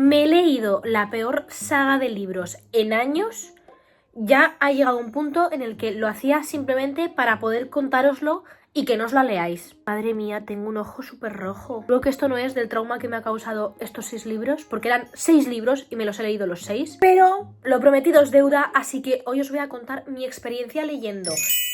me he leído la peor saga de libros en años. Ya ha llegado un punto en el que lo hacía simplemente para poder contároslo y que no os la leáis. Madre mía, tengo un ojo súper rojo. Creo que esto no es del trauma que me ha causado estos 6 libros, porque eran 6 libros y me los he leído los 6. Pero lo prometido es deuda, así que hoy os voy a contar mi experiencia leyendo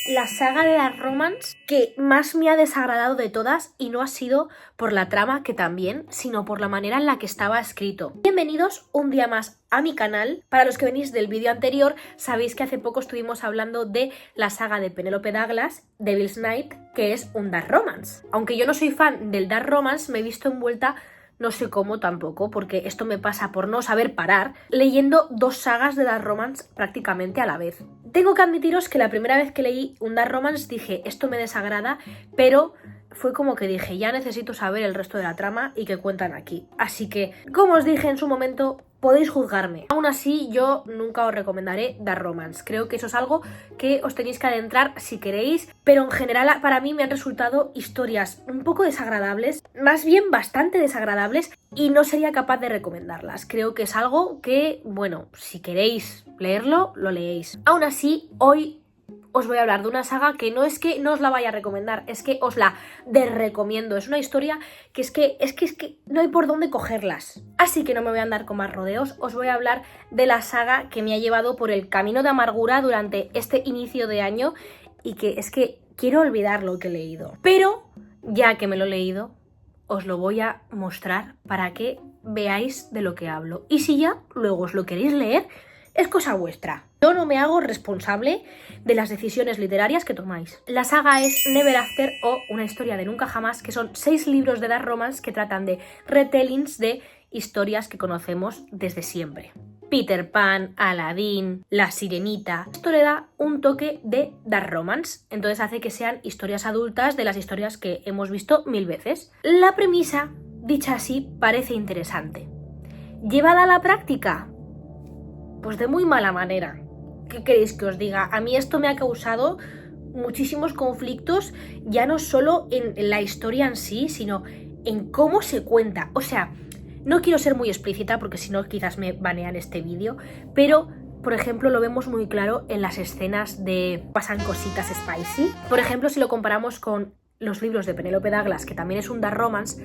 la saga de Dark Romance que más me ha desagradado de todas, y no ha sido por la trama, que también, sino por la manera en la que estaba escrito. Bienvenidos un día más a mi canal. Para los que venís del vídeo anterior, sabéis que hace poco estuvimos hablando de la saga de Penelope Douglas, Devil's Night, que es un Dark Romance. Aunque yo no soy fan del Dark Romance, me he visto envuelta, no sé cómo tampoco, porque esto me pasa por no saber parar, leyendo 2 sagas de Dark Romance prácticamente a la vez. Tengo que admitiros que la primera vez que leí un Dark Romance dije, esto me desagrada, pero fue como que dije, ya necesito saber el resto de la trama y qué cuentan aquí. Así que, como os dije en su momento, podéis juzgarme. Aún así, yo nunca os recomendaré Dark Romance. Creo que eso es algo que os tenéis que adentrar si queréis, pero en general para mí me han resultado historias un poco desagradables, más bien bastante desagradables, y no sería capaz de recomendarlas. Creo que es algo que, bueno, si queréis leerlo, lo leéis. Aún así, hoy os voy a hablar de una saga que no es que no os la vaya a recomendar, es que os la desrecomiendo. Es una historia que es que no hay por dónde cogerlas. Así que no me voy a andar con más rodeos, os voy a hablar de la saga que me ha llevado por el camino de amargura durante este inicio de año, y que es que quiero olvidar lo que he leído. Pero, ya que me lo he leído, os lo voy a mostrar para que veáis de lo que hablo. Y si ya luego os lo queréis leer, es cosa vuestra. Yo no me hago responsable de las decisiones literarias que tomáis. La saga es Never After, o Una historia de nunca jamás, que son 6 libros de Dark Romance que tratan de retellings de historias que conocemos desde siempre. Peter Pan, Aladdin, La Sirenita. Esto le da un toque de Dark Romance, entonces hace que sean historias adultas de las historias que hemos visto 1000 veces. La premisa, dicha así, parece interesante. ¿Llevada a la práctica? Pues de muy mala manera. ¿Qué queréis que os diga? A mí esto me ha causado muchísimos conflictos, ya no solo en la historia en sí, sino en cómo se cuenta. O sea, no quiero ser muy explícita porque si no quizás me banean este vídeo, pero por ejemplo lo vemos muy claro en las escenas de pasan cositas spicy. Por ejemplo, si lo comparamos con los libros de Penelope Douglas, que también es un Dark Romance,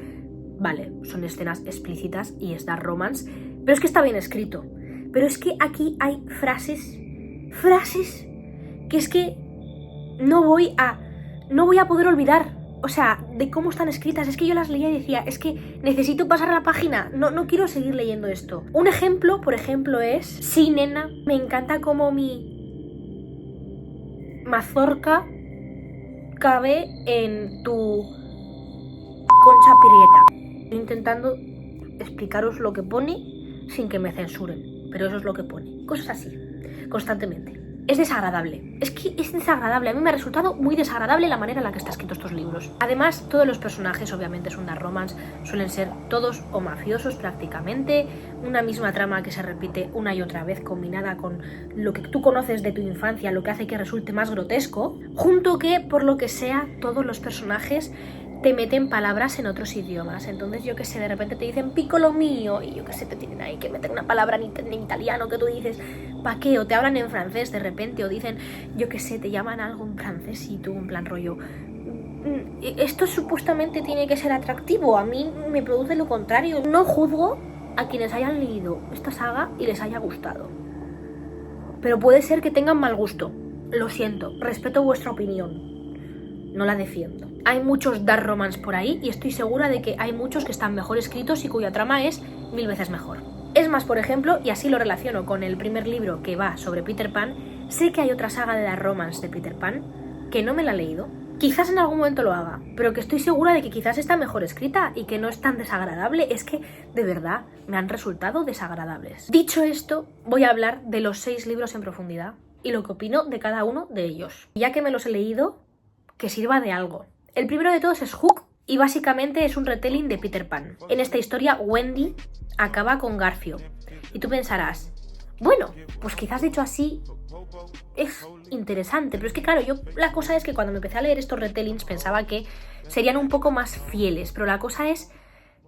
vale, son escenas explícitas y es Dark Romance, pero es que está bien escrito. Pero es que aquí hay frases que es que no voy a poder olvidar. O sea, de cómo están escritas. Es que yo las leía y decía, es que necesito pasar la página, no quiero seguir leyendo esto. Un ejemplo, por ejemplo, es: sí, nena, me encanta cómo mi mazorca cabe en tu concha pirieta. Estoy intentando explicaros lo que pone sin que me censuren, pero eso es lo que pone. Cosas así, constantemente. Es desagradable. Es que es desagradable. A mí me ha resultado muy desagradable la manera en la que está escrito estos libros. Además, todos los personajes, obviamente es un Dark Romance, suelen ser todos o mafiosos prácticamente. Una misma trama que se repite una y otra vez, combinada con lo que tú conoces de tu infancia, lo que hace que resulte más grotesco. Junto que, por lo que sea, todos los personajes te meten palabras en otros idiomas. Entonces, yo que sé, de repente te dicen piccolo mío, y yo que sé, te tienen ahí que meter una palabra en italiano que tú dices, ¿pa' qué? O te hablan en francés de repente, o dicen, yo que sé, te llaman algo en francés y tú en plan rollo, esto supuestamente tiene que ser atractivo. A mí me produce lo contrario. No juzgo a quienes hayan leído esta saga y les haya gustado, pero puede ser que tengan mal gusto. Lo siento, respeto vuestra opinión, no la defiendo. Hay muchos Dark Romance por ahí y estoy segura de que hay muchos que están mejor escritos y cuya trama es 1000 veces mejor. Es más, por ejemplo, y así lo relaciono con el primer libro que va sobre Peter Pan, sé que hay otra saga de Dark Romance de Peter Pan que no me la he leído. Quizás en algún momento lo haga, pero que estoy segura de que quizás está mejor escrita y que no es tan desagradable. Es que, de verdad, me han resultado desagradables. Dicho esto, voy a hablar de los 6 libros en profundidad y lo que opino de cada uno de ellos. Ya que me los he leído, que sirva de algo. El primero de todos es Hook, y básicamente es un retelling de Peter Pan. En esta historia, Wendy acaba con Garfio. Y tú pensarás, bueno, pues quizás dicho así es interesante, pero es que claro, la cosa es que cuando me empecé a leer estos retellings pensaba que serían un poco más fieles, pero la cosa es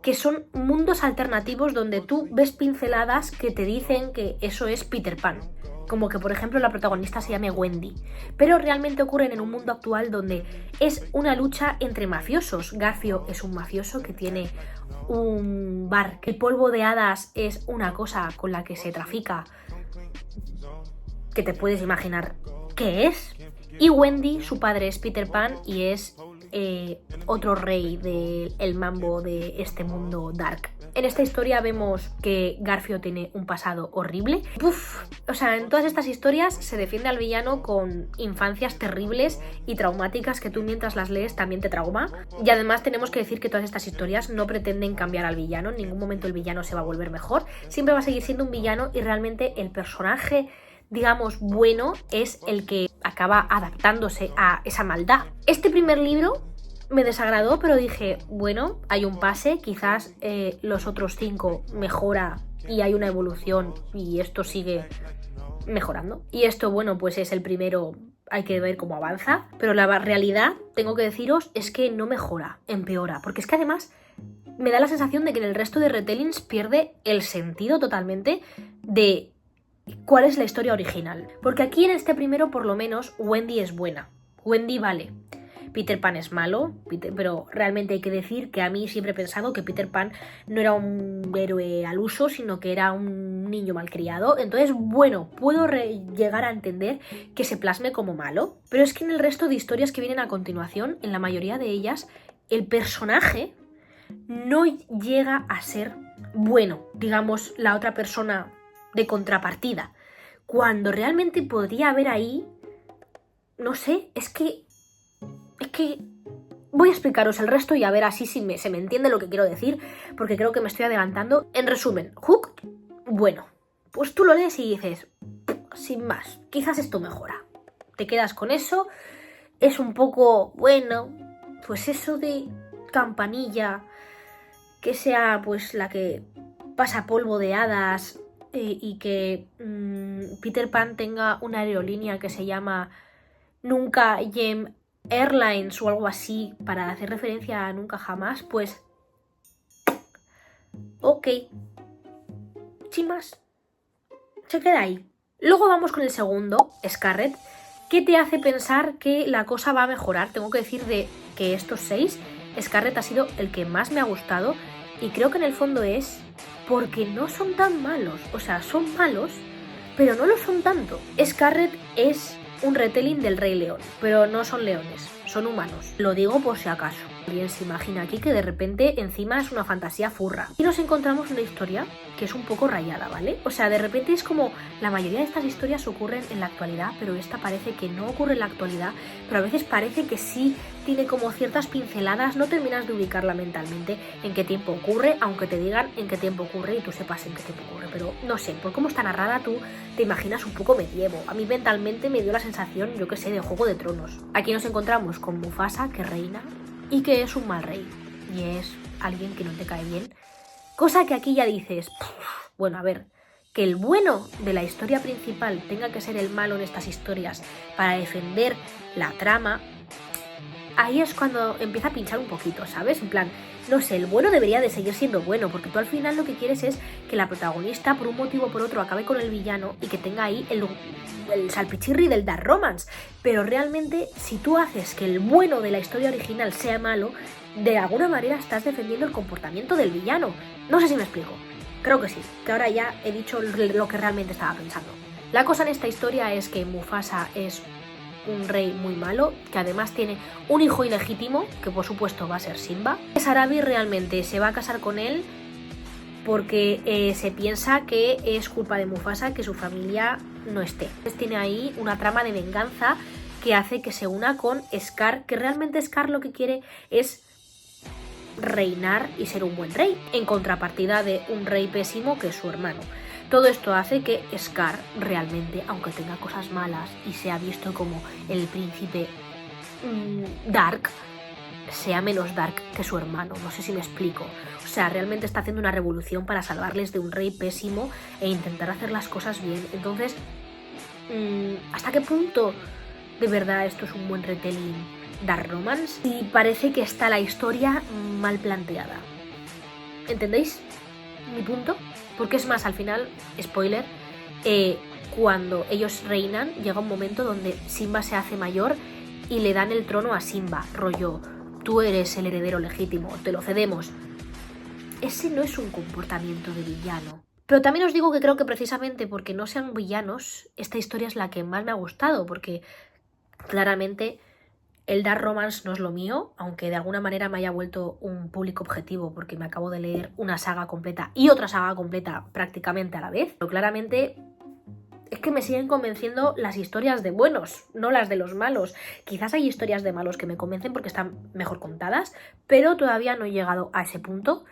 que son mundos alternativos donde tú ves pinceladas que te dicen que eso es Peter Pan. Como que, por ejemplo, la protagonista se llame Wendy. Pero realmente ocurren en un mundo actual donde es una lucha entre mafiosos. Garfio es un mafioso que tiene un bar. El polvo de hadas es una cosa con la que se trafica, que te puedes imaginar qué es. Y Wendy, su padre es Peter Pan y es otro rey del mambo de este mundo dark. En esta historia vemos que Garfio tiene un pasado horrible. O sea, en todas estas historias se defiende al villano con infancias terribles y traumáticas que tú mientras las lees también te trauma. Y además tenemos que decir que todas estas historias no pretenden cambiar al villano. En ningún momento el villano se va a volver mejor. Siempre va a seguir siendo un villano y realmente el personaje, digamos, bueno es el que acaba adaptándose a esa maldad. Este primer libro me desagradó, pero dije, bueno, hay un pase, quizás los otros 5 mejora y hay una evolución y esto sigue mejorando. Y esto, bueno, pues es el primero, hay que ver cómo avanza, pero la realidad, tengo que deciros, es que no mejora, empeora, porque es que además me da la sensación de que en el resto de retellings pierde el sentido totalmente de cuál es la historia original. Porque aquí en este primero, por lo menos, Wendy es buena. Wendy vale. Peter Pan es malo, pero realmente hay que decir que a mí siempre he pensado que Peter Pan no era un héroe al uso, sino que era un niño malcriado. Entonces, bueno, puedo llegar a entender que se plasme como malo, pero es que en el resto de historias que vienen a continuación, en la mayoría de ellas, el personaje no llega a ser bueno, digamos, la otra persona de contrapartida, cuando realmente podría haber ahí, no sé, es que voy a explicaros el resto y a ver así si se me entiende lo que quiero decir, porque creo que me estoy adelantando. En resumen, Hook, bueno, pues tú lo lees y dices, sin más, quizás esto mejora. Te quedas con eso, es un poco, bueno, pues eso de Campanilla, que sea pues la que pasa polvo de hadas y que Peter Pan tenga una aerolínea que se llama Nunca Gem Airlines o algo así, para hacer referencia a Nunca Jamás, pues ok, sin más, se queda ahí. Luego vamos con el segundo, Scarlet, que te hace pensar que la cosa va a mejorar. Tengo que decir de que estos 6, Scarlet ha sido el que más me ha gustado y creo que en el fondo es porque no son tan malos, o sea, son malos, pero no lo son tanto. Scarlet es un retelling del Rey León, pero no son leones, son humanos. Lo digo por si acaso. Alguien se imagina aquí que de repente encima es una fantasía furra. Y nos encontramos una historia que es un poco rayada, ¿vale? O sea, de repente es como la mayoría de estas historias ocurren en la actualidad, pero esta parece que no ocurre en la actualidad, pero a veces parece que sí tiene como ciertas pinceladas, no terminas de ubicarla mentalmente en qué tiempo ocurre, aunque te digan en qué tiempo ocurre y tú sepas en qué tiempo ocurre, pero no sé, por cómo está narrada tú te imaginas un poco medievo. A mí mentalmente me dio la sensación, yo que sé, de Juego de Tronos. Aquí nos encontramos con Mufasa, que reina y que es un mal rey, y es alguien que no te cae bien, cosa que aquí ya dices, bueno, a ver, que el bueno de la historia principal tenga que ser el malo en estas historias para defender la trama, ahí es cuando empieza a pinchar un poquito, ¿sabes? En plan, no sé, el bueno debería de seguir siendo bueno, porque tú al final lo que quieres es que la protagonista, por un motivo o por otro, acabe con el villano y que tenga ahí el salpichirri del dark romance. Pero realmente, si tú haces que el bueno de la historia original sea malo, de alguna manera estás defendiendo el comportamiento del villano. No sé si me explico. Creo que sí, que ahora ya he dicho lo que realmente estaba pensando. La cosa en esta historia es que Mufasa es un rey muy malo, que además tiene un hijo ilegítimo, que por supuesto va a ser Simba. Sarabi realmente se va a casar con él porque se piensa que es culpa de Mufasa que su familia no esté. Entonces tiene ahí una trama de venganza que hace que se una con Scar, que realmente Scar lo que quiere es reinar y ser un buen rey, en contrapartida de un rey pésimo que es su hermano. Todo esto hace que Scar realmente, aunque tenga cosas malas y sea visto como el príncipe dark, sea menos dark que su hermano. No sé si me explico. O sea, realmente está haciendo una revolución para salvarles de un rey pésimo e intentar hacer las cosas bien. Entonces, ¿hasta qué punto de verdad esto es un buen retelling dark romance? Y parece que está la historia mal planteada. ¿Entendéis mi punto? Porque es más, al final, spoiler, cuando ellos reinan, llega un momento donde Simba se hace mayor y le dan el trono a Simba, rollo, tú eres el heredero legítimo, te lo cedemos. Ese no es un comportamiento de villano. Pero también os digo que creo que precisamente porque no sean villanos, esta historia es la que más me ha gustado, porque claramente el dark romance no es lo mío, aunque de alguna manera me haya vuelto un público objetivo, porque me acabo de leer una saga completa y otra saga completa prácticamente a la vez. Pero claramente es que me siguen convenciendo las historias de buenos, no las de los malos. Quizás hay historias de malos que me convencen porque están mejor contadas, pero todavía no he llegado a ese punto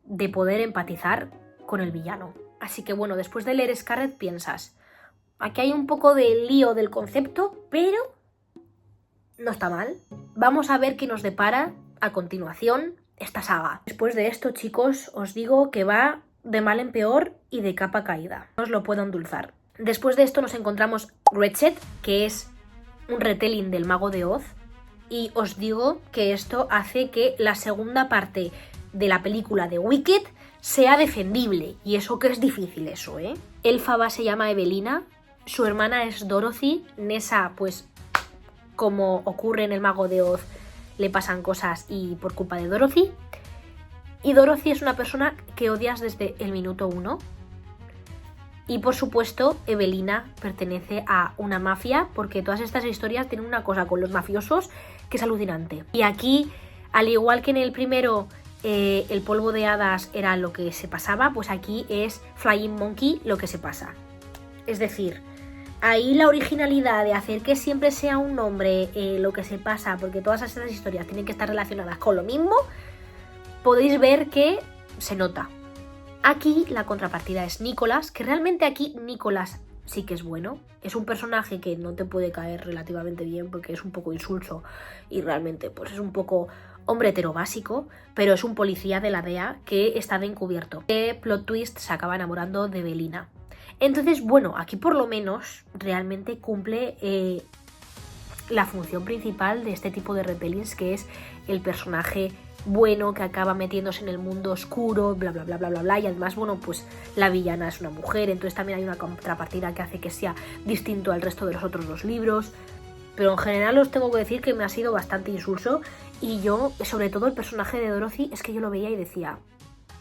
de poder empatizar con el villano. Así que bueno, después de leer Scarlet piensas, aquí hay un poco de lío del concepto, pero no está mal. Vamos a ver qué nos depara a continuación esta saga. Después de esto, chicos, os digo que va de mal en peor y de capa caída. No os lo puedo endulzar. Después de esto nos encontramos Ratchet, que es un retelling del Mago de Oz. Y os digo que esto hace que la segunda parte de la película de Wicked sea defendible. Y eso que es difícil eso, ¿eh? Elphaba se llama Evelina, su hermana es Dorothy, Nessa, pues como ocurre en el Mago de Oz, le pasan cosas y por culpa de Dorothy. Y Dorothy es una persona que odias desde el minuto 1. Y por supuesto, Evelina pertenece a una mafia, porque todas estas historias tienen una cosa con los mafiosos que es alucinante. Y aquí, al igual que en el primero, el polvo de hadas era lo que se pasaba, pues aquí es Flying Monkey lo que se pasa. Es decir, ahí la originalidad de hacer que siempre sea un nombre lo que se pasa, porque todas estas historias tienen que estar relacionadas con lo mismo, podéis ver que se nota. Aquí la contrapartida es Nicholas, que realmente aquí Nicholas sí que es bueno. Es un personaje que no te puede caer relativamente bien porque es un poco insulso y realmente pues es un poco hombre hetero básico, pero es un policía de la DEA que está de encubierto. Que plot twist se acaba enamorando de Evelina. Entonces, bueno, aquí por lo menos realmente cumple la función principal de este tipo de retellings, que es el personaje bueno que acaba metiéndose en el mundo oscuro, bla, bla, bla, bla, bla, bla. Y además, bueno, pues la villana es una mujer, entonces también hay una contrapartida que hace que sea distinto al resto de los otros dos libros. Pero en general os tengo que decir que me ha sido bastante insulso. Y yo, sobre todo el personaje de Dorothy, es que yo lo veía y decía,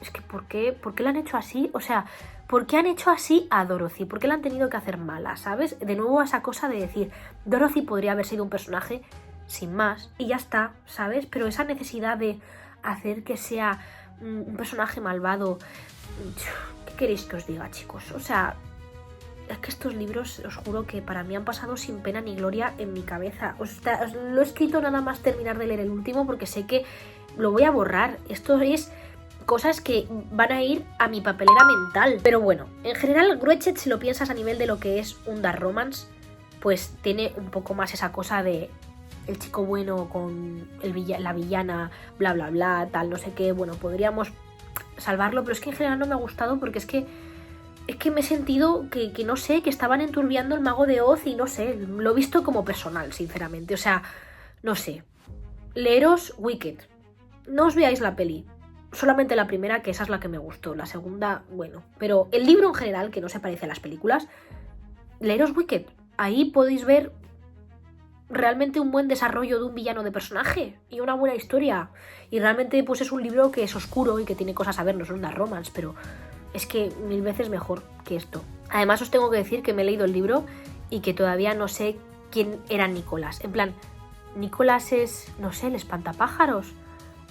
es que ¿por qué la han hecho así? O sea, ¿por qué han hecho así a Dorothy? ¿Por qué la han tenido que hacer mala? ¿Sabes? De nuevo esa cosa de decir, Dorothy podría haber sido un personaje sin más y ya está, ¿sabes? Pero esa necesidad de hacer que sea un personaje malvado, ¿qué queréis que os diga, chicos? O sea, es que estos libros, os juro que para mí han pasado sin pena ni gloria en mi cabeza. Os lo he escrito nada más terminar de leer el último porque sé que lo voy a borrar. Esto es cosas que van a ir a mi papelera mental. Pero bueno, en general, Ratchet, si lo piensas a nivel de lo que es un dark romance, pues tiene un poco más esa cosa de el chico bueno con la villana, bla, bla, bla, tal, no sé qué. Bueno, podríamos salvarlo, pero es que en general no me ha gustado porque es que me he sentido que no sé, que estaban enturbiando el Mago de Oz y no sé, lo he visto como personal, sinceramente. O sea, no sé. Leeros Wicked. No os veáis la peli. Solamente la primera, que esa es la que me gustó. La segunda, bueno. Pero el libro en general, que no se parece a las películas, leeros Wicked. Ahí podéis ver realmente un buen desarrollo de un villano de personaje y una buena historia. Y realmente pues es un libro que es oscuro y que tiene cosas a ver, no son dark romance, pero es que 1000 veces mejor que esto. Además os tengo que decir que me he leído el libro y que todavía no sé quién era Nicolás. En plan, Nicolás es, no sé, el espantapájaros,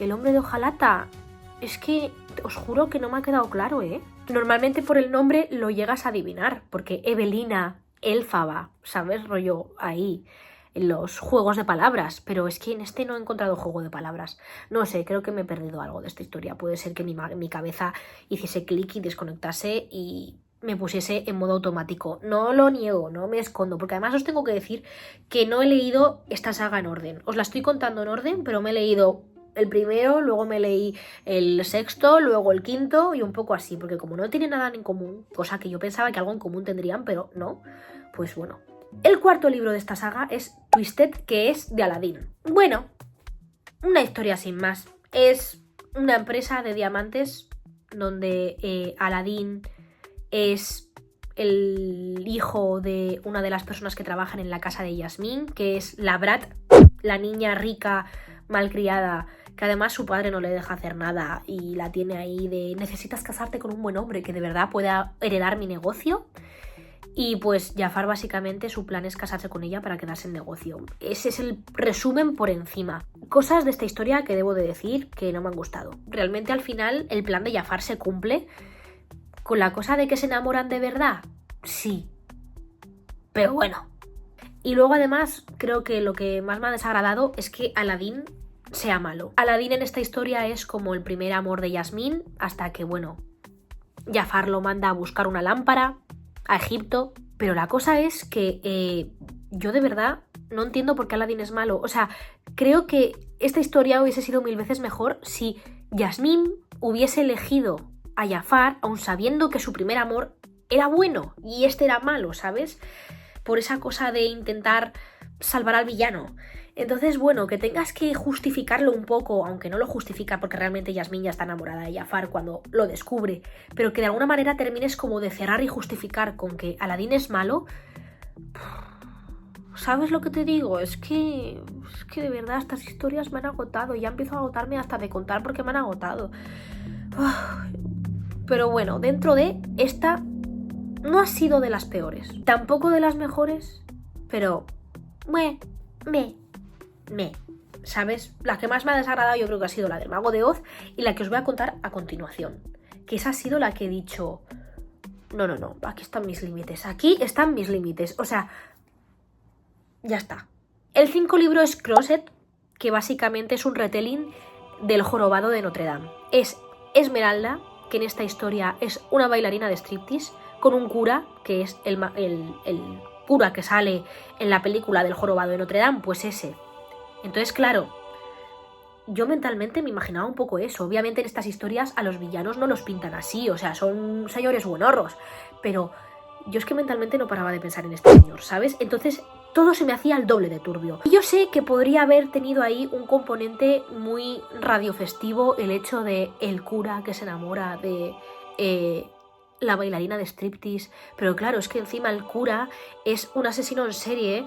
el hombre de hojalata. Es que os juro que no me ha quedado claro, ¿eh? Normalmente por el nombre lo llegas a adivinar, porque Evelina, Elphaba, ¿sabes? Rollo ahí, en los juegos de palabras, pero es que en este no he encontrado juego de palabras. No sé, creo que me he perdido algo de esta historia. Puede ser que mi cabeza hiciese clic y desconectase y me pusiese en modo automático. No lo niego, no me escondo, porque además os tengo que decir que no he leído esta saga en orden. Os la estoy contando en orden, pero me he leído el primero, luego me leí el sexto, luego el quinto y un poco así, porque como no tiene nada en común, cosa que yo pensaba que algo en común tendrían, pero no, pues bueno. El cuarto libro de esta saga es Twisted, que es de Aladdin. Bueno, una historia sin más. Es una empresa de diamantes donde Aladín es el hijo de una de las personas que trabajan en la casa de Yasmín, que es la Brat, la niña rica, malcriada, que además su padre no le deja hacer nada y la tiene ahí de necesitas casarte con un buen hombre que de verdad pueda heredar mi negocio. Y pues Jafar básicamente su plan es casarse con ella para quedarse en negocio. Ese es el resumen por encima. Cosas de esta historia que debo de decir que no me han gustado. Realmente al final el plan de Jafar se cumple. ¿Con la cosa de que se enamoran de verdad? Sí. Pero bueno. Y luego además creo que lo que más me ha desagradado es que Aladín sea malo. Aladín en esta historia es como el primer amor de Yasmín hasta que, bueno, Jafar lo manda a buscar una lámpara a Egipto, pero la cosa es que yo de verdad no entiendo por qué Aladín es malo. O sea, creo que esta historia hubiese sido 1000 veces mejor si Yasmín hubiese elegido a Jafar, aun sabiendo que su primer amor era bueno y este era malo, ¿sabes? Por esa cosa de intentar salvar al villano. Entonces, bueno, que tengas que justificarlo un poco, aunque no lo justifica porque realmente Yasmín ya está enamorada de Jafar cuando lo descubre, pero que de alguna manera termines como de cerrar y justificar con que Aladín es malo. ¿Sabes lo que te digo? Es que de verdad estas historias me han agotado. Ya empiezo a agotarme hasta de contar porque me han agotado. Pero bueno, dentro de esta no ha sido de las peores. Tampoco de las mejores, pero ¿sabes? La que más me ha desagradado yo creo que ha sido la del Mago de Oz y la que os voy a contar a continuación. Que esa ha sido la que he dicho, no, aquí están mis límites. Aquí están mis límites. O sea, ya está. El 5 libro es Closet, que básicamente es un retelling del Jorobado de Notre Dame. Es Esmeralda, que en esta historia es una bailarina de striptease, con un cura, que es el cura que sale en la película del Jorobado de Notre Dame, pues ese. Entonces, claro, yo mentalmente me imaginaba un poco eso. Obviamente en estas historias a los villanos no los pintan así, o sea, son señores buenorros, pero yo es que mentalmente no paraba de pensar en este señor, ¿sabes? Entonces todo se me hacía el doble de turbio. Y yo sé que podría haber tenido ahí un componente muy radiofestivo el hecho de el cura que se enamora de la bailarina de striptease, pero claro, es que encima el cura es un asesino en serie.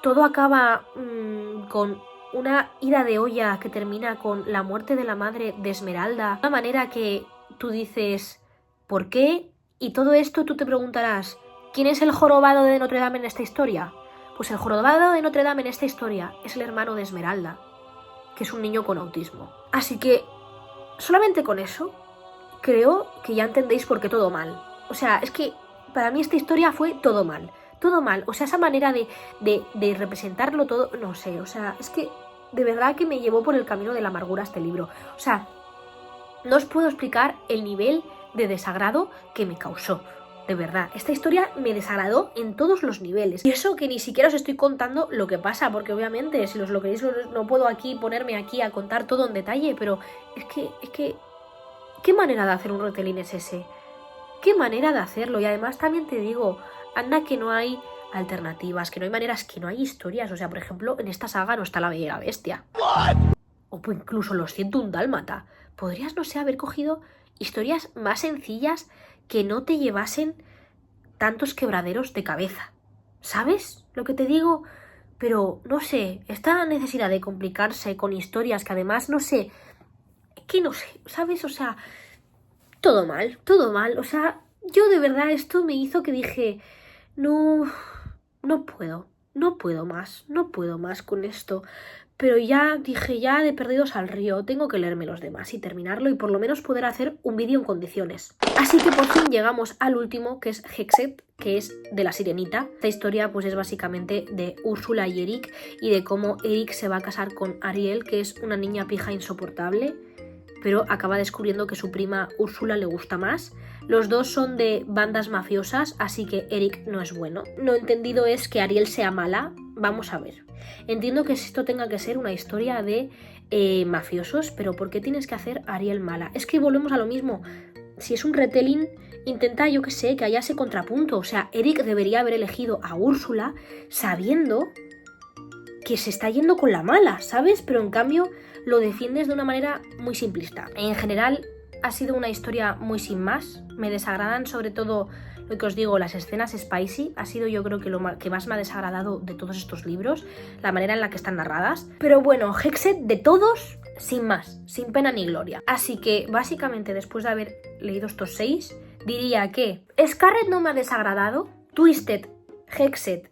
Todo acaba con una ida de olla que termina con la muerte de la madre de Esmeralda. De una manera que tú dices, ¿por qué? Y todo esto tú te preguntarás, ¿quién es el jorobado de Notre Dame en esta historia? Pues el jorobado de Notre Dame en esta historia es el hermano de Esmeralda, que es un niño con autismo. Así que, solamente con eso, creo que ya entendéis por qué todo mal. O sea, es que para mí esta historia fue todo mal. Todo mal, o sea, esa manera de representarlo todo, no sé, o sea, es que de verdad que me llevó por el camino de la amargura este libro. O sea, no os puedo explicar el nivel de desagrado que me causó, de verdad. Esta historia me desagradó en todos los niveles. Y eso que ni siquiera os estoy contando lo que pasa, porque obviamente si os lo queréis no puedo aquí ponerme aquí a contar todo en detalle, pero es que ¿qué manera de hacer un retelling es ese? ¿Qué manera de hacerlo? Y además también te digo, anda que no hay alternativas, que no hay maneras, que no hay historias. O sea, por ejemplo, en esta saga no está la Bella y la Bestia. ¿What? O incluso los 101 Dálmata. Podrías, no sé, haber cogido historias más sencillas que no te llevasen tantos quebraderos de cabeza. ¿Sabes lo que te digo? Pero, no sé, esta necesidad de complicarse con historias que además, no sé, que no sé, ¿sabes? O sea, todo mal, o sea, yo de verdad esto me hizo que dije, no puedo más con esto. Pero ya dije, ya de perdidos al río, tengo que leerme los demás y terminarlo y por lo menos poder hacer un vídeo en condiciones. Así que por fin llegamos al último, que es Hexet, que es de la Sirenita. Esta historia pues es básicamente de Úrsula y Eric y de cómo Eric se va a casar con Ariel, que es una niña pija insoportable, pero acaba descubriendo que su prima Úrsula le gusta más. Los dos son de bandas mafiosas, así que Eric no es bueno. Lo entendido es que Ariel sea mala. Vamos a ver. Entiendo que esto tenga que ser una historia de mafiosos, pero ¿por qué tienes que hacer a Ariel mala? Es que volvemos a lo mismo. Si es un retelling, intenta, yo que sé, que haya ese contrapunto. O sea, Eric debería haber elegido a Úrsula sabiendo que se está yendo con la mala, ¿sabes? Pero en cambio lo defiendes de una manera muy simplista. En general, ha sido una historia muy sin más. Me desagradan sobre todo, lo que os digo, las escenas spicy. Ha sido yo creo que lo que más me ha desagradado de todos estos libros, la manera en la que están narradas. Pero bueno, Hexed de todos, sin más, sin pena ni gloria. Así que básicamente después de haber leído estos 6, diría que Scarlet no me ha desagradado, Twisted, Hexed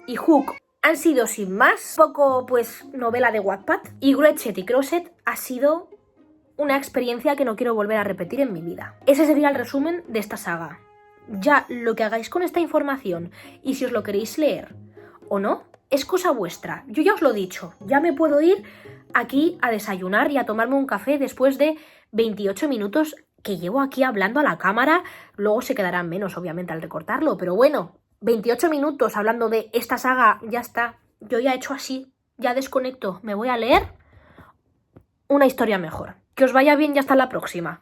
y Hook han sido sin más, poco pues novela de Wattpad, y Gretchet y Crosset ha sido una experiencia que no quiero volver a repetir en mi vida. Ese sería el resumen de esta saga. Ya lo que hagáis con esta información y si os lo queréis leer o no, es cosa vuestra. Yo ya os lo he dicho, ya me puedo ir aquí a desayunar y a tomarme un café después de 28 minutos que llevo aquí hablando a la cámara. Luego se quedarán menos, obviamente, al recortarlo, pero bueno, 28 minutos hablando de esta saga, ya está. Yo ya he hecho así, ya desconecto, me voy a leer una historia mejor. Que os vaya bien y hasta la próxima.